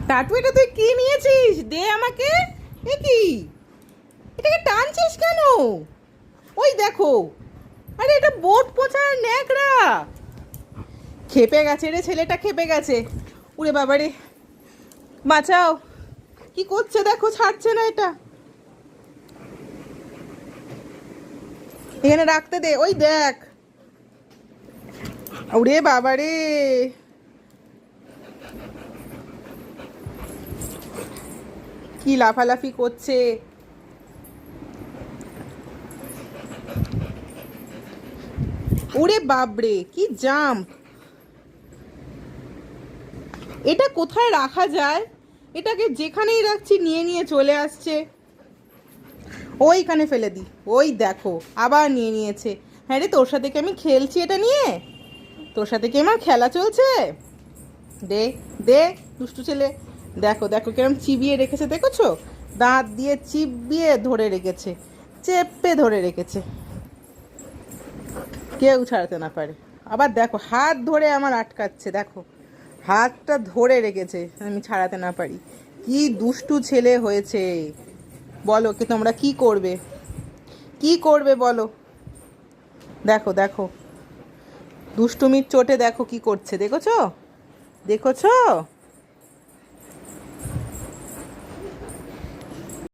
Tattoo, এটা তুই কি নিয়েছিস? দে আমাকে। এ কি, এটাকে টানছিস কেন? ওই দেখো, আরে এটা বোট পচার ন্যাকড়া। খেপে গেছে রে ছেলেটা, খেপে গেছে। উড়ে বাবা রে, বাঁচাও। কি করছে দেখো, ছাড়ছে না এটা। এখানে রাখতে দে, ওই দেখ। উড়ে বাবা রে, কি লাফালাফি করছে। ওরে বাপরে, কি জাম্প। এটা কোথায় রাখা যায়? এটাকে যেখানেই রাখছি নিয়ে নিয়ে চলে আসছে। ওইখানে ফেলে দি। ওই দেখো, আবার নিয়ে নিয়েছে। হ্যাঁ রে, তোর সাথে কি আমি খেলছি এটা নিয়ে? তোর সাথে কি আমার খেলা চলছে? দে, দে, দুষ্টু ছেলে। দেখো দেখো কিরম চিবিয়ে রেখেছে, দেখেছো? দাঁত দিয়ে চিবিয়ে ধরে রেখেছে, চেপে ধরে রেখেছে, কেউ ছাড়াতে না পারে। আবার দেখো, হাত ধরে আমার আটকাচ্ছে, দেখো হাতটা ধরে রেখেছে আমি ছাড়াতে না পারি। কি দুষ্টু ছেলে হয়েছে। বলো কি তোমরা কি করবে? কি করবে বলো? দেখো দেখো, দুষ্টুমির চোটে দেখো কি করছে, দেখেছো? দেখেছো?